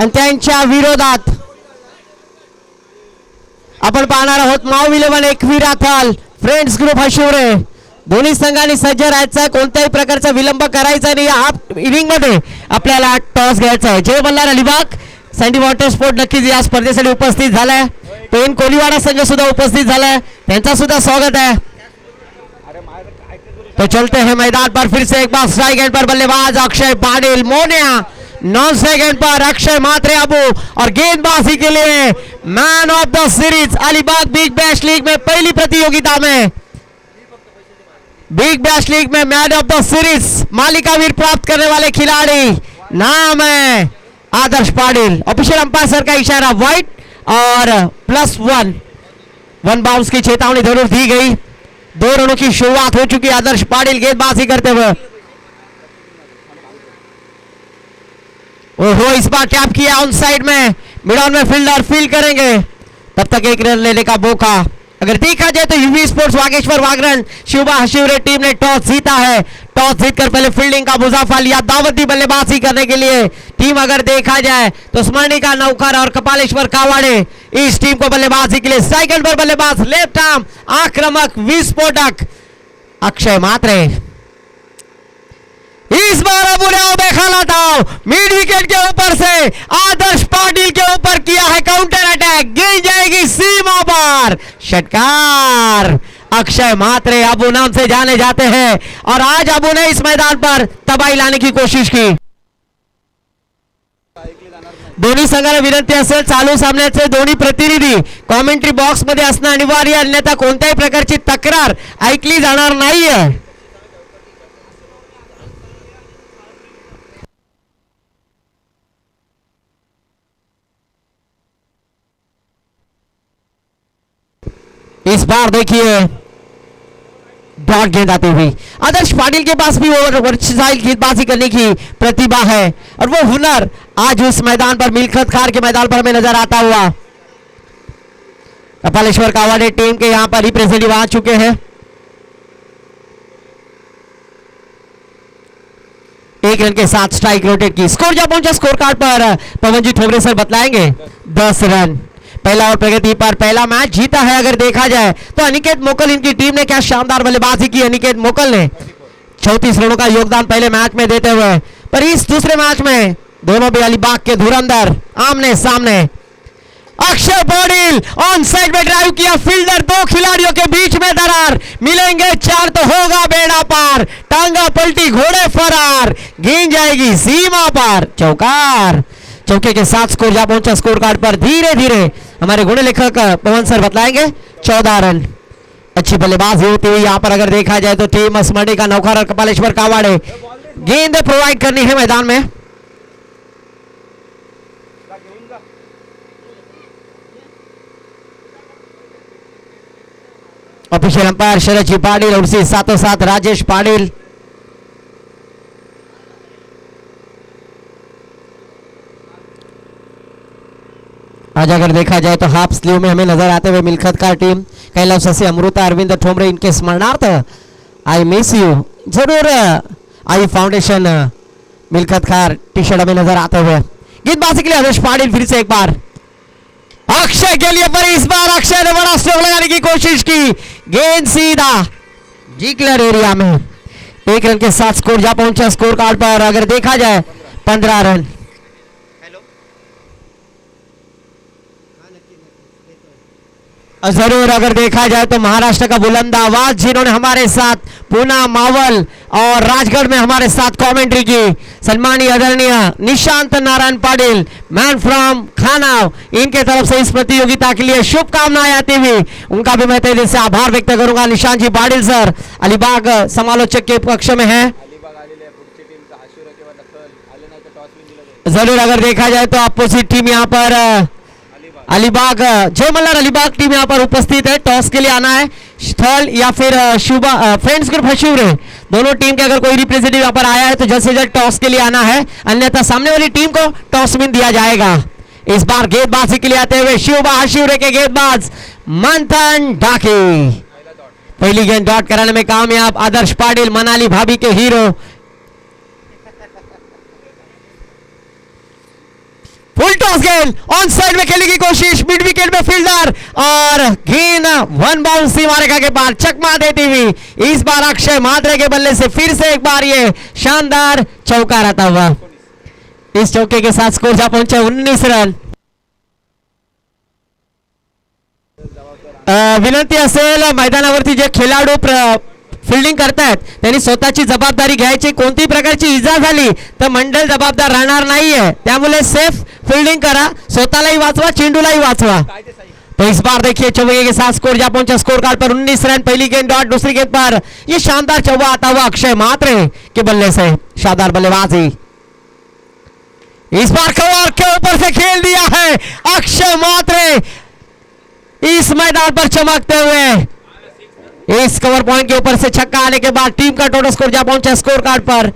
आणि त्यांच्या विरोधात आपण पाहणार आहोत माऊ इलेव्हन एकवीर राथाल फ्रेंड्स ग्रुप हशिवरे. दोन्ही संघांनी सज्ज राहायचं, कोणत्याही प्रकारचा विलंब करायचा नाही. हाफ इनिंग मध्ये आपल्याला टॉस घ्यायचा आहे. Jai Malhar Alibag sandy water sport नक्कीच या स्पर्धेसाठी उपस्थित झालाय. पेन कोलीवाडा संघ सुद्धा उपस्थित झालाय, त्यांचा सुद्धा स्वागत है. तो चलते हैं मैदान पर फिर से एक बार स्ट्राइक एंड पर बल्लेबाज अक्षय पाटिल मोनिया, 9 सेकंड पर अक्षय मात्रे अबू और गेंदबाजी के लिए man of the series Alibag big bash league में पहली प्रतियोगिता में बिग बैश लीग में मैन ऑफ द सीरीज मालिका वीर प्राप्त करने वाले खिलाड़ी नाम है आदर्श पाटिल. ऑफिशियल अंपायर सर का इशारा वाइट और +1 वन बाउंस की चेतावनी जरूर दी गई. 2 रनों की शुरुआत हो चुकी. आदर्श पाटिल गेंदबाजी करते हुए ओहो इस बार टैप किया ऑन साइड में. मिड ऑन में फील्डर फील्ड करेंगे, तब तक एक रन लेने का मौका. अगर देखा जाए तो यूवी स्पोर्ट्स वागेश्वर वागरन शिवबा हशिवरे टीम ने टॉस जीता है. टॉस जीतकर पहले फील्डिंग का मुजाफा लिया, दावती बल्लेबाजी करने के लिए टीम अगर देखा जाए तो स्मरणिका नौकर और कपालेश्वर कावाड़े इस टीम को बल्लेबाजी के लिए. सेकंड पर बल्लेबाज लेफ्ट आर्म आक्रामक विस्फोटक अक्षय मात्रे. इस बार अबू ने बेखाला था, मिड विकेट के ऊपर से आदर्श पाटिल के ऊपर किया है काउंटर अटैक. गेंद जाएगी सीमा पर. षटकार. अक्षय मात्रे अबू नाम से जाने जाते हैं और आज अबू ने इस मैदान पर तबाही लाने की कोशिश की. दोन्ही संघाला विनंती असेल चालू सामन्याचे दोन्ही प्रतिनिधी कॉमेंट्री बॉक्स मध्ये असणं अनिवार्य, अन्यथा कोणत्याही प्रकारची तक्रार ऐकली जाणार नाहीये. इस बार देखिए डॉट गेंद आती हुई. आदर्श पाटिल के पास भी वर्चस्व गेंदबाजी करने की प्रतिभा है और वो हुनर आज उस मैदान पर मिल्खत खार के मैदान पर हमें नजर आता हुआ. कपालेश्वर कावाड़े टीम के यहां पर रिप्रेजेंटेटिव आ चुके हैं. एक रन के साथ स्ट्राइक रोटेट की. स्कोर जब पहुंचा स्कोर कार्ड पर पवनजी ठोबरे सर बतलाएंगे. 10 रन. पहला और प्रगति पर पहला मैच जीता है. अगर देखा जाए तो अनिकेत मोकल इनकी टीम ने क्या शानदार बल्लेबाजी की. अनिकेत मोकल ने 34 रनों का योगदान पहले मैच में देते हुए, पर इस दूसरे मैच में दोनों भी अलीबाग के धुरंधर आमने सामने. अक्षय पाटिल ऑन साइड में ड्राइव किया, फील्डर 2 खिलाड़ियों के बीच में दरार. मिलेंगे 4 तो होगा बेड़ा पार. टांगा पलटी घोड़े फरार. गेंद जाएगी सीमा पर. चौकार. चौके के साथ स्कोर जा पहुंचा स्कोर कार्ड पर. धीरे धीरे हमारे गुण लेखक पवन सर बतलाएंगे. 14 रन. अच्छी बल्लेबाजी होती हुई यहां पर अगर देखा जाए तो टीम स्मरणिका का नौकर और कपालेश्वर कावाड़े गेंद प्रोवाइड करनी है मैदान में. ऑफिशियल अंपायर शरद जी पाटिल और उसी साथों साथ राजेश पाटिल. आज अगर देखा जाए तो हाफ स्लीव में हमें नजर आते हुए मिल्खत खार टीम कैलाश से अमृता अरविंद ठोमरे इनके स्मरणार्थ आई मिस यू जरूर आई फाउंडेशन मिल्खत खार टी शर्ट हमें नजर आते हुए. गेंदबाजी के लिए आदर्श पाटिल फिर से एक बार अक्षय के लिए, पर इस बार अक्षय ने बड़ा स्ट्रोक लगाने की कोशिश की. गेंद सीधा जिकलर एरिया में. 1 रन के साथ स्कोर जा पहुंचा स्कोर कार्ड पर अगर देखा जाए 15 रन. जरूर अगर देखा जाए तो महाराष्ट्र का बुलंद आवाज जिन्होंने हमारे साथ पूना मावल और राजगढ़ में हमारे साथ कमेंट्री की, सम्मानीय आदरणीय निशांत नारायण पाटिल मैन फ्रॉम खानाव, इनके तरफ से इस प्रतियोगिता के लिए शुभकामनाएं आती हुई उनका भी मैं तेजी से आभार व्यक्त करूंगा. निशांत जी पाटिल सर अलीबाग समालोचक के पक्ष में है. जरूर अगर देखा जाए तो अपोजिट टीम यहाँ पर अलीबाग जय मल्हार अलीबाग टीम यहाँ पर उपस्थित है. टॉस के लिए आना है स्थल या फिर शुभा फ्रेंड्स ग्रुप हशिवरे, दोनों टीम के अगर कोई रिप्रेजेंटेटिव यहाँ पर आया है तो जल्द से जल्द टॉस के लिए आना है, अन्यथा सामने वाली टीम को टॉस विन दिया जाएगा. इस बार गेंदबाजी के लिए आते हुए शिवबा हशिवरे के गेंदबाज मंथन ढाकी. पहली गेंद डॉट कराने में कामयाब आदर्श पाटिल, मनाली भाभी के हीरो. फुल टॉस गेंद ऑन साइड में खेलने की कोशिश, मिड विकेट में फील्डर और गेंद वन बाउंस सीमारेखा के पार चकमा देती हुई इस बार अक्षय मात्रे के बल्ले से फिर से एक बार ये शानदार चौका रहता हुआ। इस चौके के साथ स्कोर जा पहुंचे 19 रन। विनंती असेल मैदानावरती जे खेळाडू फिल्डिंग करतायत त्यांनी स्वतःची जबाबदारी घ्यायची, कोणती प्रकारची इजा झाली तर मंडळ जबाबदार राहणार नाहीये, त्यामुळे सेफ फील्डिंग करा, स्वतःलाही वाचवा, चेंडूलाही वाचवा। तो इस बार देखिए चौके के साथ स्कोर जा पहुंचा स्कोर कार्ड पर 19 रन। पहली गेंद डॉट, दूसरी गेंद पर ये शानदार चौका आता हुआ अक्षय मात्रे के बल्ले से शानदार बल्लेबाजी। इस बार कवर के ऊपर से खेल दिया है अक्षय मात्रे, इस मैदान पर चमकते हुए इस कवर पॉइंट के ऊपर से छक्का आने के बाद टीम का टोटल स्कोर जा पहुंचा स्कोर कार्ड पर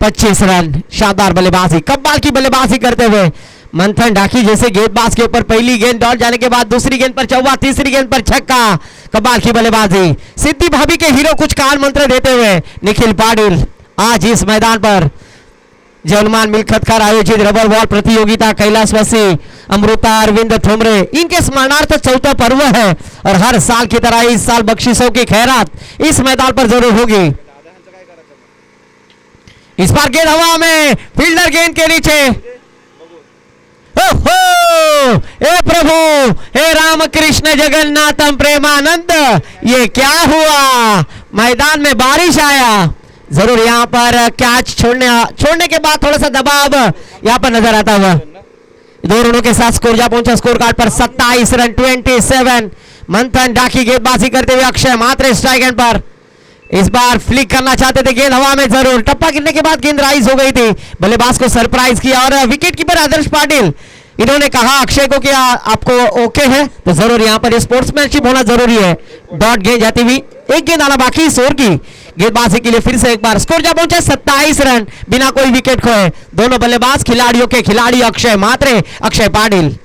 25 रन। शानदार बल्लेबाजी, कमाल की बल्लेबाजी करते हुए मंथन ढाकी जैसे गेंदबाज के ऊपर पहली गेंद डॉट जाने के बाद दूसरी गेंद पर चौका, तीसरी गेंद पर छक्का, कमाल की बल्लेबाजी। सिद्धि भाभी के हीरो कुछ काल मंत्र देते हुए निखिल पाटिल आज इस मैदान पर जलमान मिलखतकार आयोजित रबर बॉल प्रतियोगिता कैलाशवासी अमृता अरविंद ठोमरे इनके स्मरणार्थ चौथा पर्व है और हर साल की तरह इस साल बख्शिशों की खैरात इस मैदान पर जरूर होगी। इस बार गेंद हवा में, फील्डर गेंद के नीचे। ओहो, हे प्रभु, हे रामकृष्ण जगन्नाथम प्रेमानंद, ये क्या हुआ? मैदान में बारिश आया। जरूर यहाँ पर कैच छोड़ने के बाद थोड़ा सा दबाव यहाँ पर नजर आता हुआ। दो रनों के साथ स्कोर जा पहुंचा स्कोर कार्ड पर 27 रन 27। मंथन ढाकी गेंदबाजी करते हुए अक्षय मात्रे स्ट्राइक एंड पर इस बार फ्लिक करना चाहते थे, गेंद हवा में जरूर, टप्पा गिरने के बाद गेंद राइज हो गई थी, बल्लेबाज को सरप्राइज किया और विकेट कीपर आदर्श पाटिल इन्होंने कहा अक्षय को कि आपको ओके है तो जरूर यहाँ पर स्पोर्ट्समैनशिप होना जरूरी है। डॉट गेंद जाती हुई, एक गेंद आना बाकी इस ओवर की गेंदबाजी के लिए फिर से एक बार स्कोर जा पहुंचा 27 रन बिना कोई विकेट खोए। दोनों बल्लेबाज खिलाड़ियों के खिलाड़ी अक्षय मात्रे, अक्षय पाटिल।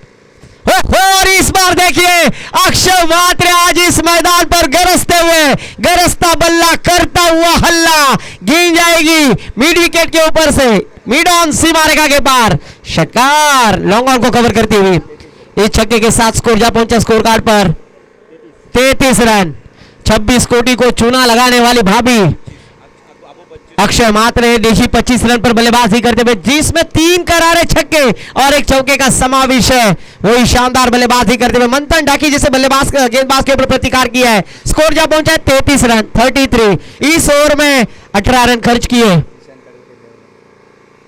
और इस बार देखिए अक्षय मात्रे आज इस मैदान पर गरजता बल्ला करता हुआ हल्ला, गेंद जाएगी मिड विकेट के ऊपर से, मिड ऑन सीमारेखा के पार, षटकार लॉन्ग ऑन को कवर करती हुई इस छक्के के साथ स्कोर जा पहुंचा स्कोर कार्ड पर 33 रन। 26 कोटि को चूना लगाने वाली भाभी अक्षय मात्रे देखी 25 रन पर बल्लेबाजी करते हुए, जिसमें 3 करारे छक्के और एक चौके का समावेश है। वही शानदार बल्लेबाजी करते हुए मंथन ढाकी जैसे गेंदबाज के ऊपर प्रतिकार किया है। स्कोर जा पहुंचा है 33 रन 33। इस ओवर में 18 रन खर्च किए।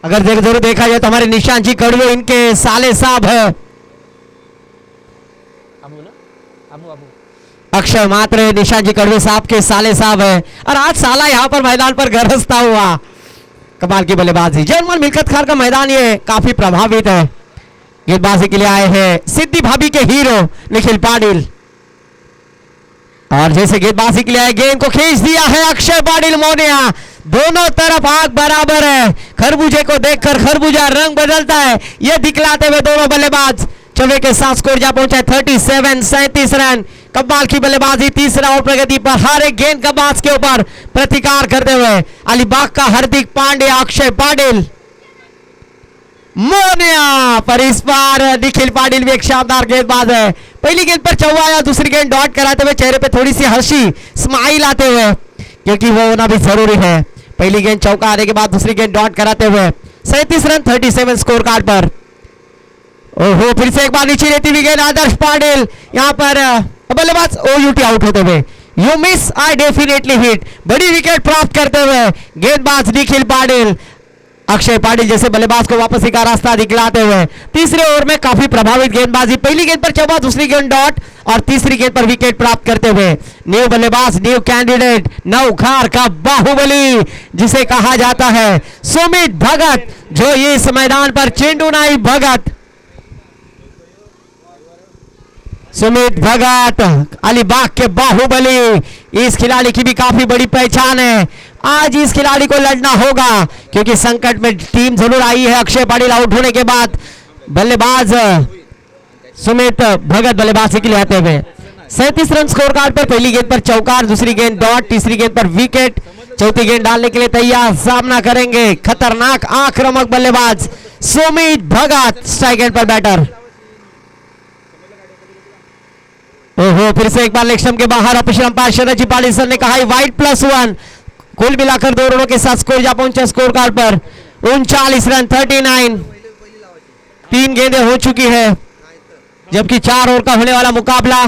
अगर जरूर देखा जाए तो हमारे निशांत जी कड़वे इनके साले साहब है। अक्षय मात्रे निशांत जी कड़वे साहब के साले साहब है और आज साला यहाँ पर मैदान पर गरजता हुआ, कमाल की बल्लेबाजी। जलमान मिल्खत खार का मैदान ये काफी प्रभावित है। गेंदबाजी के लिए आए हैं सिद्धि भाभी के हीरो निखिल पाटिल और जैसे गेंदबाजी के लिए आए गेंद को खींच दिया है अक्षय पाटिल मोनिया। दोनों तरफ आंख बराबर है, खरबूजे को देखकर खरबूजा रंग बदलता है, ये दिखलाते हुए दोनों बल्लेबाज चौके के साथ स्कोर जा पहुंचा 37 रन। कमाल की बल्लेबाजी, तीसरा ओवर प्रगति पर हर एक गेंदबाज के ऊपर प्रतिकार करते हुए अलीबाग का हार्दिक पांड्या, अक्षय पाटिल मोनिया पर इस बार निखिल पाटिल भी एक शानदार गेंदबाज है। पहली गेंद पर चौका, दूसरी गेंद डॉट कराते हुए चेहरे पे थोड़ी सी हंसी स्माइल आते हुए, क्योंकि वो होना भी जरूरी है। पहली गेंद चौका आने के बाद दूसरी गेंद डॉट कराते हुए 37 रन 37 स्कोर कार्ड पर। ओहो, फिर से एक बार नीचे रहती हुई गेंद आदर्श पाटिल, यहाँ पर बल्लेबाज ओयूटी आउट होते हुए, you miss I definitely hit, बड़ी विकेट प्राप्त करते हुए गेंदबाज निखिल पाटिल, अक्षय पाटिल जैसे बल्लेबाज को वापसी का रास्ता दिखलाते हुए तीसरे ओवर में काफी प्रभावित गेंदबाजी। पहली गेंद पर चौका, दूसरी गेंद डॉट और तीसरी गेंद पर विकेट प्राप्त करते हुए न्यू बल्लेबाज, न्यू कैंडिडेट, नवखार का बाहुबली जिसे कहा जाता है सुमित भगत, जो इस मैदान पर चेंडूनाई भगत, सुमित भगत अलीबाग के बाहुबली, इस खिलाड़ी की भी काफी बड़ी पहचान है। आज इस खिलाड़ी को लड़ना होगा क्योंकि संकट में टीम जरूर आई है। अक्षय पाटिल आउट होने के बाद बल्लेबाज सुमित भगत बल्लेबाजी के लिए आते हुए 37 रन स्कोर कार्ड पर। पहली गेंद पर चौकार, दूसरी गेंद डॉट, तीसरी गेंद पर विकेट, चौथी गेंद डालने के लिए तैयार, सामना करेंगे खतरनाक आक्रामक बल्लेबाज सुमित भगत, स्ट्राइक एंड पर बैटर। ओहो, फिर से एक बार लेग स्टंप के बाहर ऑफिशियल अंपायर शरद जी पाली सर ने कहा वाइड +1। कुल मिलाकर 2 रनों के साथ स्कोर जा पहुंचा स्कोर कार्ड पर 39 रन 39। 3 गेंदें हो चुकी है, जबकि 4 ओवर का होने वाला मुकाबला।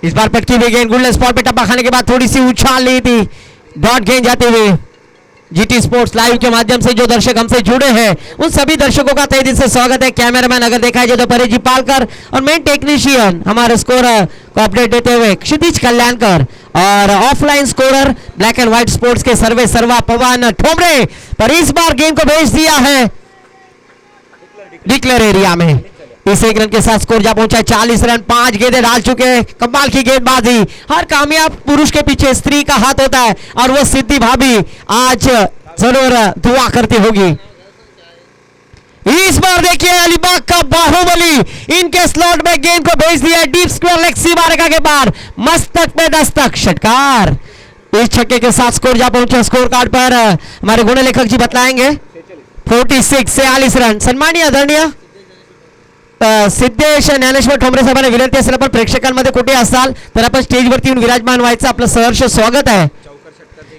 इस बार पटकी हुई गेंद गुडले स्पॉट पे टप्पा खाने के बाद थोड़ी सी उछाल ली थी, डॉट गेंद जाते हुए। जीटी स्पोर्ट्स लाइव के माध्यम से जो दर्शक हमसे जुड़े हैं उन सभी दर्शकों का तहे दिल से स्वागत है। कैमरामैन अगर देखा जाए तो परेश जी पालकर और मेन टेक्नीशियन हमारे स्कोरर को अपडेट देते हुए क्षितिज कल्याणकर और offline scorer black and white sports के सर्वे सर्वा पवन ठोमरे। पर इस बार गेंद को भेज दिया है डिक्लेयर एरिया में। इस 1 रन के साथ स्कोर जा पहुंचा 40 रन। 5 गेंदें डाल चुके हैं, कमाल की गेंदबाजी। हर कामयाब पुरुष के पीछे स्त्री का हाथ होता है और वो सिद्धि भाभी आज जरूर दुआ करती होगी। इस बार देखिए अलीबाग का बाहुबली इनके स्लॉट में गेंद को भेज दिया डीप स्क्वायर लेग सीमा रेखा के पार, मस्तक पे दस्तक, षटकार। इस छक्के के साथ स्कोर जा पहुंचा स्कोर कार्ड पर हमारे गुण लेखक जी बताएंगे 46 रन। सन्माननीय आदरणीय सिद्धेश ज्ञानेश्वर ठोंबरे साहेबांना विनंती असेल आपण प्रेक्षकांमध्ये कुठे असाल तर आपण स्टेजवरती येऊन विराजमान व्हायचं आपलं सहर्ष स्वागत आहे।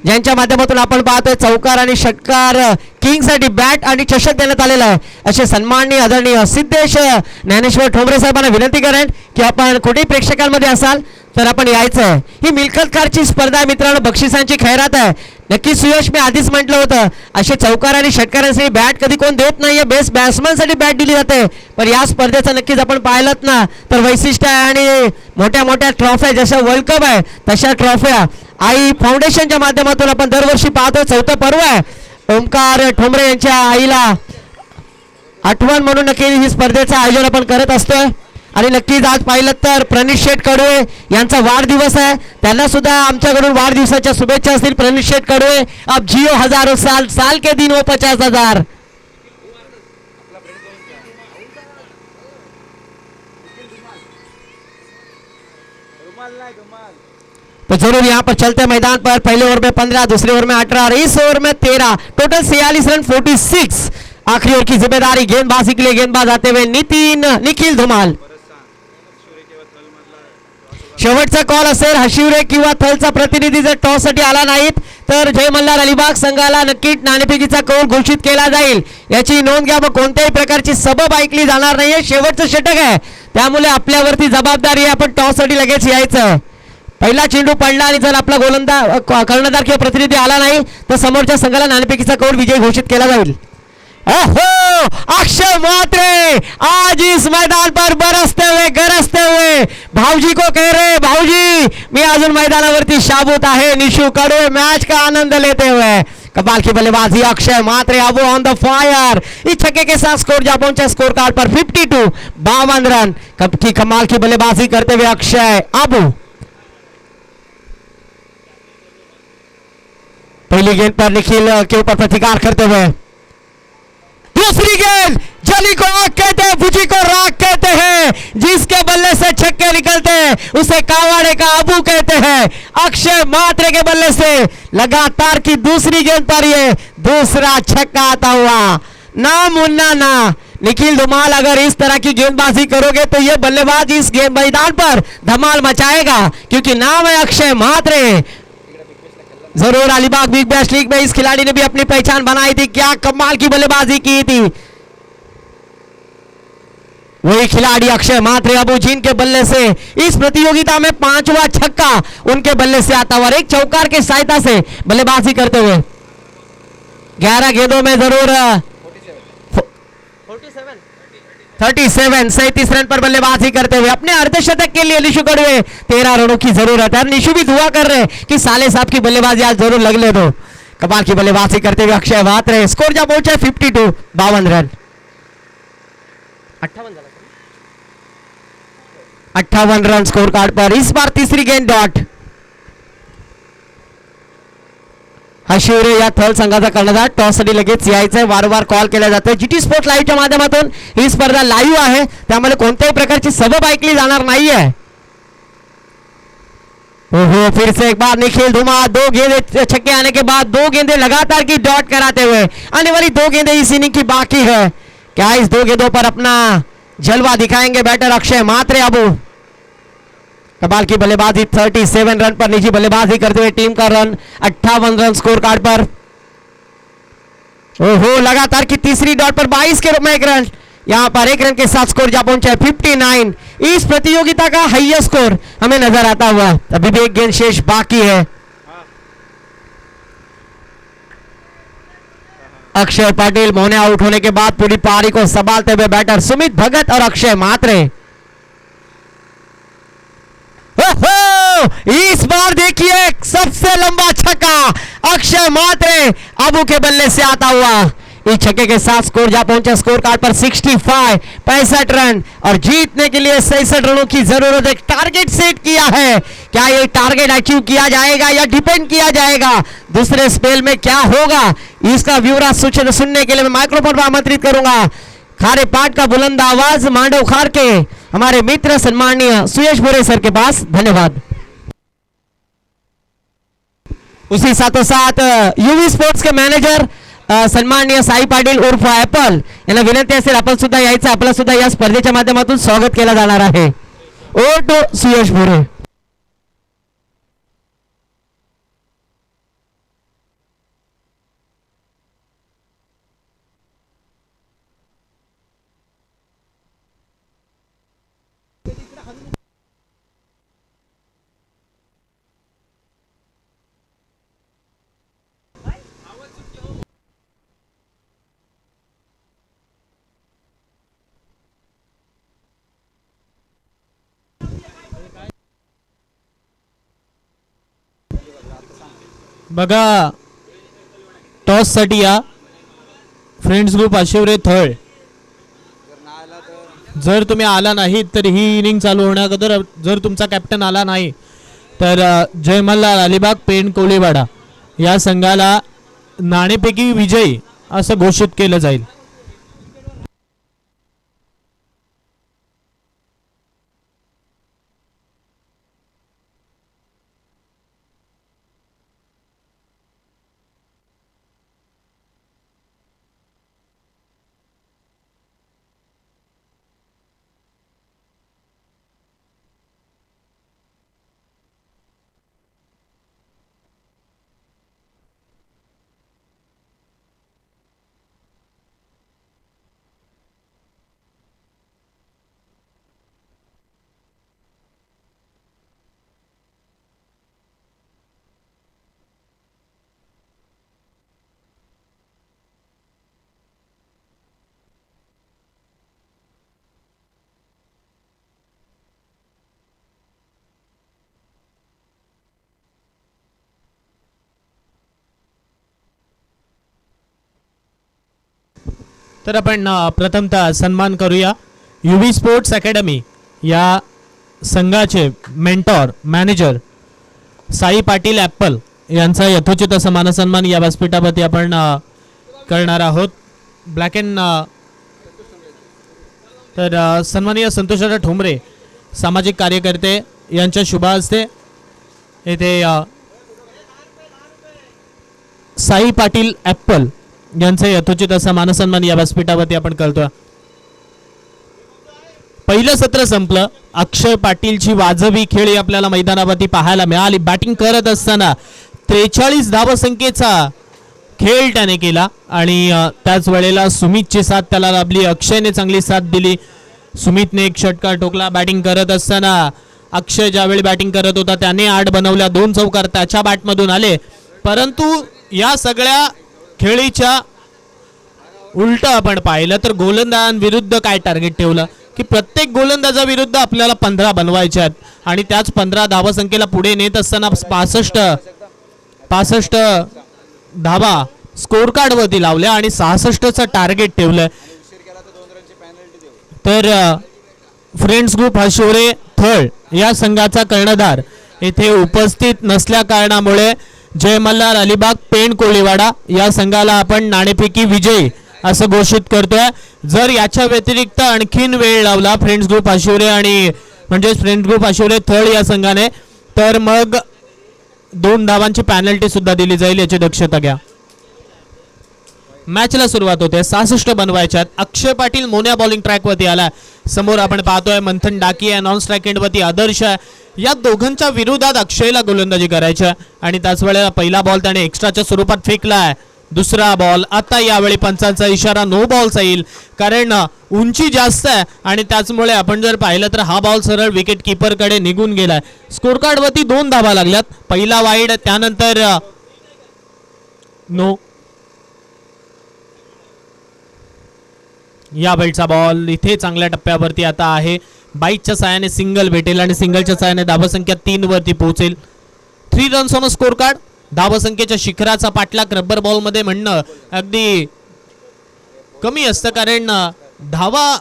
ज्यांच्या माध्यमातून आपण पाहतोय चौकार आणि षटकार किंग साठी बॅट आणि चषक देण्यात आलेला आहे असे सन्माननीय आदरणीय सिद्धेश ज्ञानेश्वर ठोंबरे साहेबांना विनंती करेन की आपण कुठेही प्रेक्षकांमध्ये असाल तर आपण यायचं आहे। ही मिल्खतकारची स्पर्धा आहे मित्रांनो, बक्षिसांची खैरात आहे। नक्की सुयश मी आधीच म्हटलं होतं असे चौकार आणि षटकारांसाठी बॅट कधी कोण देत नाहीये, बेस्ट बॅट्समन साठी बॅट दिली जाते। पण या स्पर्धेचं नक्कीच आपण पाहिलं ना तर वैशिष्ट्य आहे आणि मोठ्या मोठ्या ट्रॉफ्या जशा वर्ल्ड कप आहे तशा ट्रॉफ्या आई फाउंडेशनच्या माध्यमातून आपण दरवर्षी पाहतो। 4थं पर्व आहे। ओमकार ठोंबरे यांच्या आईला आठवण म्हणून नक्की ही स्पर्धेचं आयोजन आपण करत असतोय आणि नक्कीच आज पाहिलं तर प्रणित शेठ कडवे यांचा वाढदिवस आहे, त्यांना सुद्धा आमच्याकडून वाढदिवसाच्या शुभेच्छा असतील। प्रणित शेठ कडवे अब जियो हजारों साल, साल के दिन वो 50,000। तो जरूर यहाँ पर चलते मैदान पर पहले ओवर में 15, दूसरे ओवर में 18 और इस ओवर में 13, टोटल 46 रन 46। आखिरी ओवर की जिम्मेदारी गेंदबाजी के लिए गेंदबाज आते हुए निखिल धुमाल। शेवटचा कॉल असेल हशिवरे किंवा थलचा प्रतिनिधी जर टॉस साठी आला नाहीत तर जय मल्हार अलिबाग संघाला नक्कीच नाणेफेकीचा कौल घोषित केला जाईल, याची नोंद घ्या। मग कोणत्याही प्रकारची सबब ऐकली जाणार नाहीये, शेवटचं षटक आहे त्यामुळे आपल्यावरती जबाबदारी आहे, आपण टॉस साठी लगेच यायचं। पहिला चेंडू पडला आणि जर आपला गोलंदाज कर्णधार किंवा प्रतिनिधी आला नाही तर समोरच्या संघाला नाणेफेकीचा कौल विजयी घोषित केला जाईल। ओहो, अक्षय म्हात्रे आज इस मैदान पर बरसते हुए गरजते हुए भाऊजी को कह रहे भाऊजी मी अजून मैदानावरती शाबूत आहे। निशू कडवे मैच का आनंद लेते हुए, कमाल की बल्लेबाजी अक्षय म्हात्रे अब ऑन द फायर। इस छक्के के साथ स्कोर जा पहुंचा स्कोर कार्ड पर 52 रन। की कमाल की बल्लेबाजी करते हुए अक्षय आबू। पहली गेंद पर निखिल के ऊपर प्रतिकार करते हुए, दूसरी गेंद जली को आग कहते हैं, भुजी को राख कहते हैं, जिसके बल्ले से छक्के निकलते हैं उसे कावाड़े का अबू कहते हैं। अक्षय म्हात्रे के बल्ले से लगातार की दूसरी गेंद पर ये दूसरा छक्का आता हुआ, ना मुन्ना ना निखिल धुमाल अगर इस तरह की गेंदबाजी करोगे तो ये बल्लेबाज इस गेंद मैदान पर धमाल मचाएगा, क्योंकि नाम है अक्षय म्हात्रे। जरूर अलीबाग बिग बैश लीग में इस खिलाड़ी ने भी अपनी पहचान बनाई थी, क्या कमाल की बल्लेबाजी की थी। वही खिलाड़ी अक्षय म्हात्रे अबू जिनके बल्ले से इस प्रतियोगिता में 5वां छक्का उनके बल्ले से आता हुआ और एक चौकार के सहायता से बल्लेबाजी करते हुए 11 गेंदों में जरूर 37 रन पर बल्लेबाजी करते हुए अपने अर्धशतक के लिए निशु कडवे 13 रनों की जरूरत है। निशु भी दुआ कर रहे कि साले साहब की बल्लेबाजी आज जरूर लगने दो। कमाल की बल्लेबाजी करते हुए अक्षय म्हात्रे, स्कोर जा पहुंचा 52 रन। 58 रन स्कोर कार्ड पर। इस बार तीसरी गेंद डॉट। हशिवरे या थल संघाचा कर्णधार टॉस साठी लगेच यायचंय, वारंवार कॉल केला जातोय। जीटी स्पोर्ट्स लाईव्हच्या माध्यमातून ही स्पर्धा लाईव्ह आहे त्यामुळे कोणत्याही प्रकारची सबब ऐकली जाणार नाहीये। ओहो, फिर से एक बार निखिल धुमा, दो गेंदे छक्के आने के बाद दो गेंदे लगातार की डॉट कराते हुए आने वाली दो गेंदे इस इनिंग की बाकी है। क्या इस दो गेंदों पर अपना जलवा दिखाएंगे बैटर अक्षय मात्रे? अब कमाल की बल्लेबाजी, 37 रन पर निजी बल्लेबाजी करते हुए टीम का रन 58 रन स्कोर कार्ड पर। ओहो, लगातार की तीसरी डॉट पर 22 के रूप में एक रन, यहां पर एक रन के साथ स्कोर जा पहुंचा है 59। इस प्रतियोगिता का हाईएस्ट स्कोर हमें नजर आता हुआ। अभी भी एक गेंद शेष बाकी है। अक्षय पाटिल मोहने आउट होने के बाद पूरी पारी को संभालते हुए बैटर सुमित भगत और अक्षय मात्रे। इस बार देखिए सबसे लंबा छक्का अक्षय मात्रे अबू के बल्ले से आता हुआ। इस छक्के के साथ स्कोर जा पहुंचा स्कोर कार्ड पर 65 रन और जीतने के लिए 66 रनों की जरूरत। एक टारगेट सेट किया है, क्या ये टारगेट अचीव किया जाएगा या डिपेंड किया जाएगा दूसरे स्पेल में क्या होगा? इसका ब्यौरा सुनने के लिए मैं माइक्रोफोन पर आमंत्रित करूंगा खारे पाट का बुलंद आवाज मांडव खार के हमारे मित्र सम्माननीय सुयश भोरे सर के पास। धन्यवाद। उसी साथों साथ यूवी स्पोर्ट्स के मॅनेजर सन्माननीय साई पाटील उर्फ ऍपल यांना विनंती असेल आपण सुद्धा यायचं, आपलं सुद्धा या स्पर्धेच्या माध्यमातून स्वागत केलं जाणार आहे। ओ टू सुयश भोरे। बघा, टॉस साठी या फ्रेंड्स ग्रुप आशिवरे थळ। जर तुम्ही आला नाही तर ही इनिंग चालू होण्याअगोदर जर तुमचा कॅप्टन आला नाही तर जय मल्हार अलिबाग पेण कोळीवाडा या संघाला नाणेफेकी विजयी असं घोषित केलं जाईल। तर आपण प्रथमतः सन्मान करूया यूवी स्पोर्ट्स अकॅडमी या संघाचे mentor manager Sai Patil Apple यांचा यथोचित असा मानसन्मान या व्यासपीठावरती आपण करणार आहोत। ब्लॅक अँड तर सन्माननीय संतोषराव ठोंबरे सामाजिक कार्यकर्ते यांच्या शुभ हस्ते येथे साई पाटील ॲपल यांचं यथोचित असा मानसन्मान या व्यासपीठावरती आपण करतोय। पहिलं सत्र संपलं, अक्षय पाटीलची वाजवी खेळी आपल्याला मैदानावरती पाहायला मिळाली। बॅटिंग करत असताना 43 धावसंख्येचा खेळ त्याने केला आणि त्याच वेळेला सुमितची साथ त्याला लाभली, अक्षयने चांगली साथ दिली। सुमितने एक षटकार ठोकला। बॅटिंग करत असताना अक्षय ज्यावेळी बॅटिंग करत होता त्याने 8 बनवल्या, 2 चौकार त्याच्या बॅटमधून आले। परंतु या सगळ्या खेळीच्या उलट आपण पाहिलं तर गोलंदाजांविरुद्ध काय टार्गेट ठेवलं की प्रत्येक गोलंदाजाविरुद्ध आपल्याला 15 बनवायचे आहेत आणि त्याच 15 धावसंख्येला पुढे नेत असताना 65 धावा स्कोर कार्ड वरती लावल्या आणि 66चं टार्गेट ठेवलं। तर फ्रेंड्स ग्रुप हशिवरे थळ या संघाचा कर्णधार येथे उपस्थित नसल्या कारणामुळे जय मल्हार अलिबाग पेण कोळीवाडा या संघाला आपण नाणेफेकी विजयी असं घोषित करतोय। जर याच्या व्यतिरिक्त आणखीन वेळ लावला फ्रेंड्स ग्रुप आशिवरे आणि म्हणजे फ्रेंड्स ग्रुप आशिवरे थळ या संघाने तर मग 2 धावांची पॅनल्टी सुद्धा दिली जाईल, याची दक्षता घ्या. मॅचला सुरुवात होते. 66 बनवायच्यात. अक्षय पाटील मोन्या बॉलिंग ट्रॅक वरती आला. समोर आपण पाहतोय मंथन डाकी आहे, नॉन स्ट्राइक एंड वरती आदर्श आहे. या दोघांच्या विरोधात अक्षयला गोलंदाजी करायची आहे आणि त्याच वेळेला पहिला बॉल त्याने एक्स्ट्राच्या स्वरूपात फेकला आहे. दुसरा बॉल आता यावेळी पंचांचा इशारा नो बॉलचा येईल, कारण उंची जास्त आहे आणि त्याचमुळे आपण जर पाहिलं तर हा बॉल सरळ विकेट कीपर कडे निघून गेलाय. स्कोर कार्ड वरती 2 धावा लागल्यात. पहिला वाईड, त्यानंतर नो. या वेळचा बॉल इथे चांगल्या टप्प्यावरती आता आहे. बाईकच्या साहाय्याने सिंगल भेटेल आणि सिंगलच्या साहाय्याने धावसंख्या 3 वरती पोहोचेल. 3 रन्स ऑन स्कोर कार्ड. धावसंख्येच्या शिखराचा पाठलाग रब्बर बॉल मध्ये म्हणणं अगदी कमी असतं, कारण धावा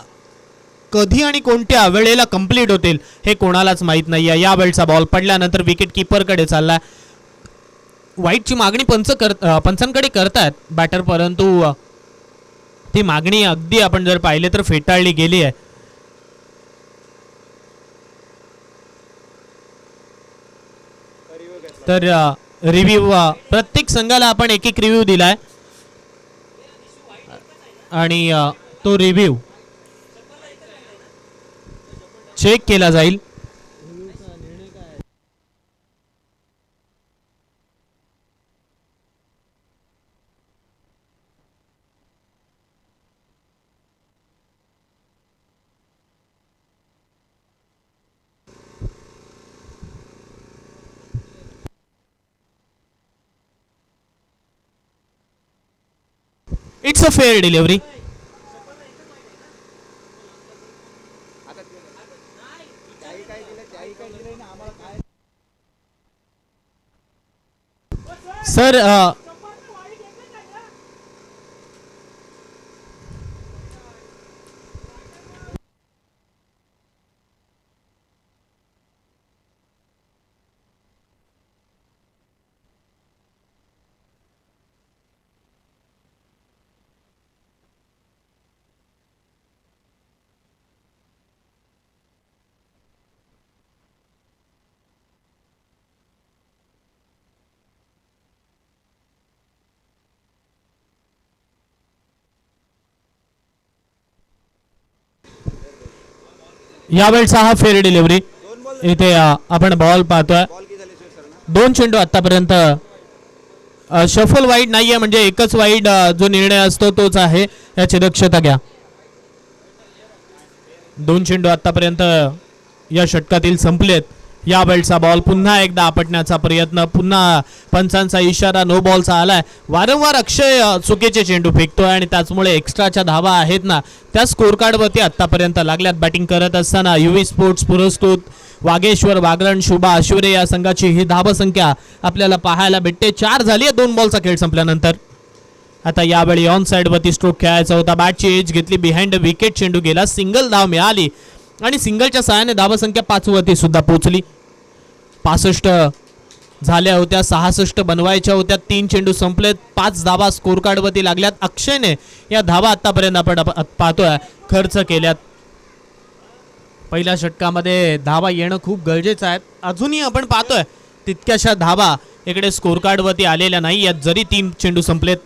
कधी आणि कोणत्या वेळेला कंप्लीट होतील हे कोणालाच माहित नाहीये. या वेळचा बॉल पडल्यानंतर विकेट कीपर कडे चाललाय. वाईटची मागणी पंचांकडे करतायत बॅटर, परंतु ती मागणी अगदी आपण जर पाहिले तर फेटाळली गेली आहे. तर रिव्ह्यू प्रत्येक संघाला आपण एक रिव्ह्यू दिलाय आणि तो रिव्ह्यू चेक केला जाईल. It's a fair delivery. Sir यावेळचा हा फेअर डिलिव्हरी. इथे आपण बॉल पाहतोय. 2 चेंडू आतापर्यंत. शफल वाईड नाहीये, म्हणजे एकच वाईड जो निर्णय असतो तोच आहे, याची दक्षता घ्या. 2 चेंडू आतापर्यंत या षटकातील संपलेत. या वेळचा बॉल पुन्हा एकदा आपटण्याचा प्रयत्न. पुन्हा पंचांचा इशारा नो बॉलचा आलाय. वारंवार अक्षय चुकीचे चेंडू फेकतोय आणि त्याचमुळे एक्स्ट्राच्या धावा आहेत ना त्या स्कोर कार्ड वरती आतापर्यंत लागल्यात. बॅटिंग करत असताना युवी स्पोर्ट्स पुरस्कृत वागेश्वर वागरण शुभा आशिवरे या संघाची ही धावसंख्या आपल्याला पाहायला भेटते. 4 झाली आहे 2 बॉलचा खेळ संपल्यानंतर. आता यावेळी ऑन साइड वरती स्ट्रोक खेळायचा होता. बॅटची एज घेतली बिहाइंड विकेट, चेंडू गेला. सिंगल धाव मिळाली आणि सिंगलच्या सहाय्याने धावसंख्या 5 वरती सुद्धा पोहोचली. 65 झाल्या होत्या, 66 बनवायच्या होत्या. 3 चेंडू संपलेत, 5 धावा स्कोर कार्ड वरती लागल्यात. अक्षयने या धावा आतापर्यंत आपण पाहतोय खर्च केल्यात. पहिल्या षटकामध्ये धावा येणं खूप गरजेचं आहे. अजूनही आपण पाहतोय तितक्याशा धावा इकडे स्कोर कार्ड वरती आलेल्या नाही आहेत, जरी 3 चेंडू संपलेत.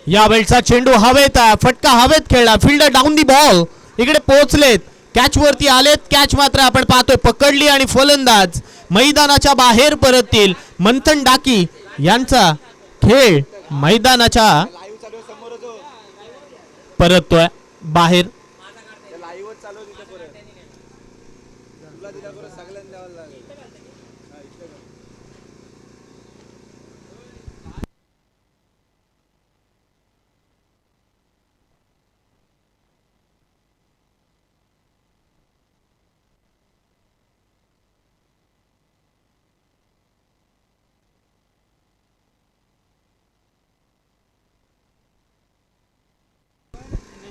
यावेळचा चेंडू हवेत, फटका हवेत खेळला. फिल्डर डाऊन दी बॉल इकडे पोहोचलेत, कॅच वरती आलेत. कॅच मात्र आपण पाहतोय पकडली आणि फलंदाज मैदानाच्या बाहेर परततील. मंथन डाकी यांचा खेळ मैदानाच्या परततोय बाहेर.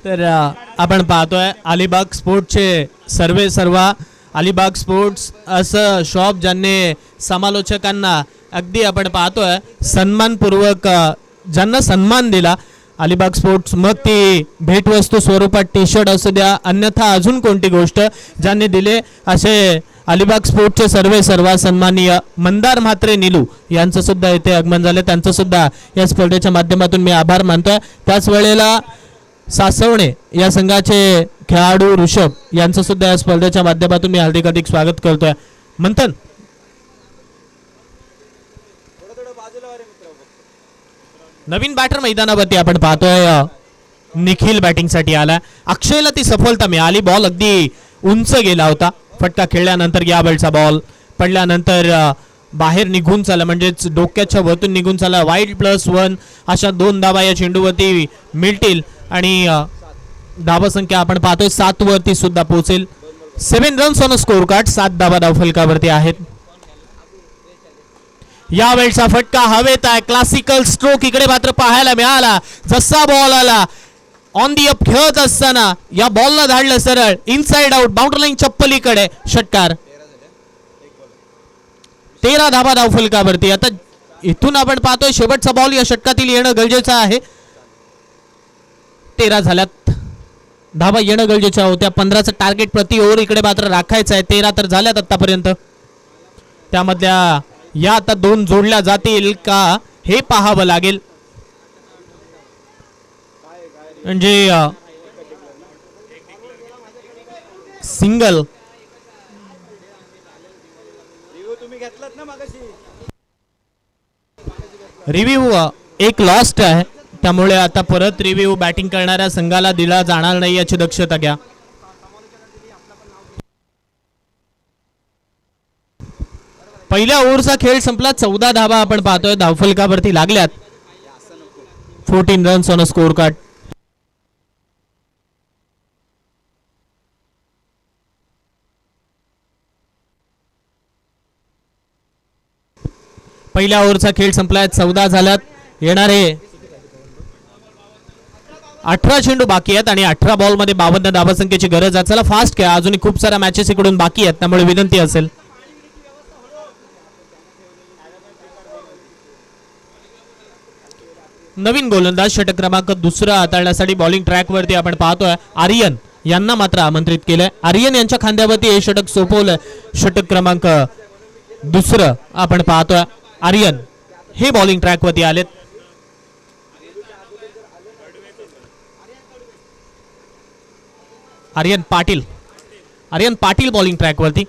तर आपण पाहतोय अलिबाग स्पोर्ट्सचे सर्वा अलिबाग स्पोर्ट्स असं शॉप ज्यांनी समालोचकांना अगदी आपण पाहतोय सन्मानपूर्वक ज्यांना सन्मान दिला अलिबाग स्पोर्ट्स, मग ती भेटवस्तू स्वरूपात टी शर्ट असू द्या अन्यथा अजून कोणती गोष्ट ज्यांनी दिले, असे अलिबाग स्पोर्टचे सर्वा सन्माननीय मंदार म्हात्रे निलू यांचं सुद्धा इथे आगमन झालं. त्यांचं सुद्धा या स्पर्धेच्या माध्यमातून मी आभार मानतोय. त्याच वेळेला सासवणे या संघाचे खेळाडू ऋषभ यांचं सुद्धा या स्पर्धेच्या माध्यमातून मी हार्दिक स्वागत करतोय. मंथन, नवीन बॅटर मैदानावरती आपण पाहतोय. निखिल बॅटिंगसाठी आला. अक्षयला ती सफलता मिळाली. बॉल अगदी उंच गेला होता. फटका खेळल्यानंतर या बॉलचा बॉल पडल्यानंतर बाहेर निघून चालला, म्हणजेच डोक्याच्या वरतून निघून चालला. वाईड +1 अशा 2 धावा या चेंडूवरती मिळतील आणि धावा संख्या आपण पाहतोय 7 वरती सुद्धा पोहोचेल. 7 रन्स ऑन स्कोर कार्ड. 7 धावा धावफलकावरती आहेत. या वेळचा फटका हवेत आहे. क्लासिकल स्ट्रोक इकडे मात्र पाहायला मिळाला. जसा बॉल आला ऑन दी अप खेळत असताना या बॉलला धाडलं सरळ इनसाइड आउट बाउंड्री लाईन चप्पलीकडे. षटकार. 13 धावा धावफलकावरती. आता इथून आपण पाहतोय शेवटचा बॉल या षटकातील येणं गरजेचं आहे. 13 झाल्यात. धावा येणं गरजेच्या होत्या. 15चं टार्गेट प्रति ओव्हर इकडे मात्र राखायचं आहे. 13 तर झाल्यात आतापर्यंत. त्यामधल्या या आता 2 जोडल्या जातील का हे पाहावं लागेल. म्हणजे सिंगल रिव्ह्यू एक लॉस्ट आहे. त्यामुळे आता परत रिव्ह्यू बॅटिंग करणाऱ्या संघाला दिला जाणार नाही याची दक्षता घ्या. पहिल्या ओव्हरचा खेळ संपला. 14 धावा आपण पाहतोय धावफलकावरती लागल्यात. 14 runs on a score card. पहिल्या ओव्हरचा खेळ संपलाय. 14 झाल्यात. येणारे 18 चेंडू बाकी आहेत आणि 18 बॉल मध्ये 52 धावा संख्येची गरज आहे. चला फास्ट खेळा. अजूनही खूप साऱ्या मॅचेस इकडून बाकी आहेत. त्यामुळे विनंती असेल. नवीन गोलंदाज षटक क्रमांक 2 हाताळण्यासाठी बॉलिंग ट्रॅक वरती आपण पाहतोय आर्यन यांना मात्र आमंत्रित केलंय. आर्यन यांच्या खांद्यावरती हे षटक सोपवलंय. षटक क्रमांक 2 आपण पाहतोय. आर्यन हे बॉलिंग ट्रॅक वरती आलेत. आर्यन पाटील बॉलिंग ट्रॅक वरती.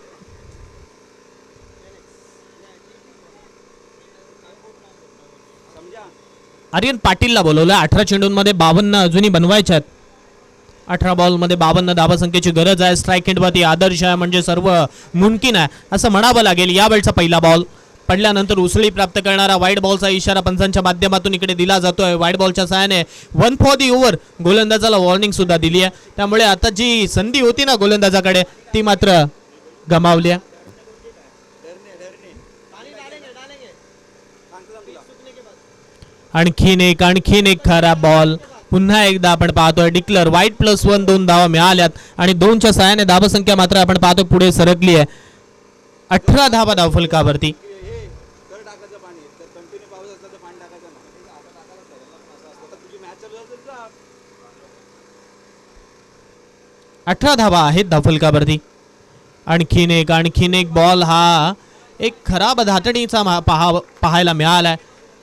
आर्यन पाटीलला बोलवलं. 18 चेंडूंमध्ये 52 अजूनही बनवायच्या आहेत. 18 बॉल मध्ये 52 धावा संख्येची गरज आहे. स्ट्राईक एंडवरती आदर्श आहे, म्हणजे सर्व मुमकिन आहे असं म्हणावं लागेल. या वेळचा पहिला बॉल पडल्यानंतर उसळी प्राप्त करणारा वाईड बॉलचा इशारा पंचांच्या माध्यमातून इकडे दिला जातोय. वाईड बॉलच्या सहाय्याने 1 फॉर दी ओव्हर गोलंदाजाला वॉर्निंग सुद्धा दिली आहे. त्यामुळे आता जी संधी होती ना गोलंदाजाकडे ती मात्र गमावली आहे. आणखीन एक खराब बॉल. पुन्हा एकदा आपण पाहतोय डिक्लर. वाईड +1 2 धावा मिळाल्यात आणि 2च्या सहाय्याने धावा संख्या मात्र आपण पाहतो पुढे सरकली आहे. 18 धावा धावफलकावरती. 18 धावा आहेत धावफलकावरती. आणखीन एक बॉल. हा एक खराब धाटणीचा पाहायला मिळालाय.